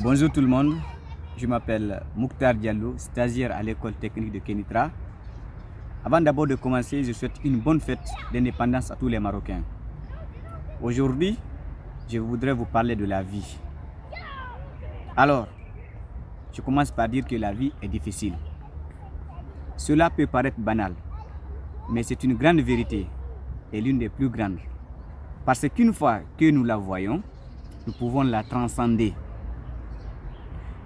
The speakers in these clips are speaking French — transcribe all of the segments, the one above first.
Bonjour tout le monde, je m'appelle Mouktar Diallo, stagiaire à l'école technique de Kenitra. Avant d'abord de commencer, je souhaite une bonne fête d'indépendance à tous les Marocains. Aujourd'hui, je voudrais vous parler de la vie. Alors, je commence par dire que la vie est difficile. Cela peut paraître banal, mais c'est une grande vérité et l'une des plus grandes. Parce qu'une fois que nous la voyons, nous pouvons la transcender.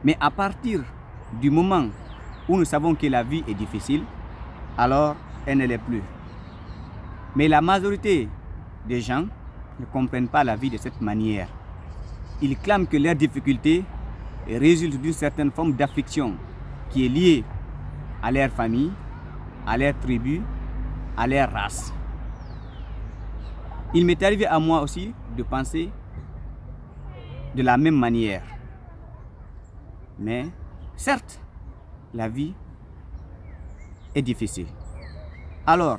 Mais à partir du moment où nous savons que la vie est difficile, alors elle ne l'est plus. Mais la majorité des gens ne comprennent pas la vie de cette manière. Ils clament que leurs difficultés résultent d'une certaine forme d'affliction qui est liée à leur famille, à leur tribu, à leur race. Il m'est arrivé à moi aussi de penser de la même manière. Mais certes, la vie est difficile. Alors,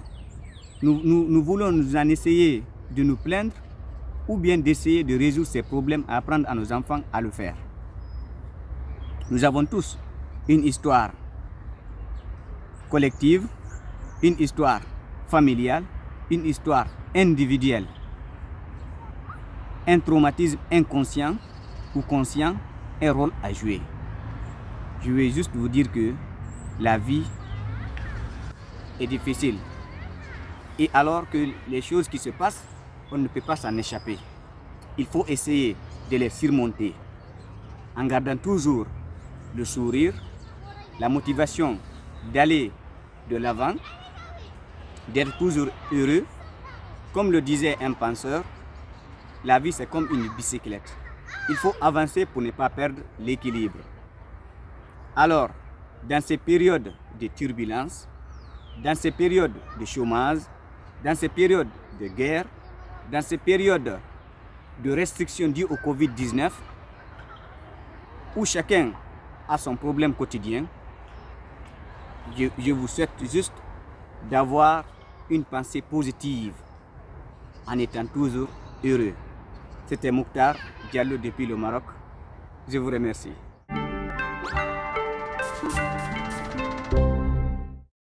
nous voulons nous en essayer de nous plaindre ou bien d'essayer de résoudre ces problèmes, apprendre à nos enfants à le faire. Nous avons tous une histoire collective, une histoire familiale, une histoire individuelle. Un traumatisme inconscient ou conscient, un rôle à jouer. Je vais juste vous dire que la vie est difficile. Et alors que les choses qui se passent, on ne peut pas s'en échapper. Il faut essayer de les surmonter en gardant toujours le sourire, la motivation d'aller de l'avant, d'être toujours heureux. Comme le disait un penseur, la vie c'est comme une bicyclette. Il faut avancer pour ne pas perdre l'équilibre. Alors, dans ces périodes de turbulence, dans ces périodes de chômage, dans ces périodes de guerre, dans ces périodes de restrictions dues au Covid-19, où chacun a son problème quotidien, je vous souhaite juste d'avoir une pensée positive en étant toujours heureux. C'était Mouktar Diallo depuis le Maroc. Je vous remercie.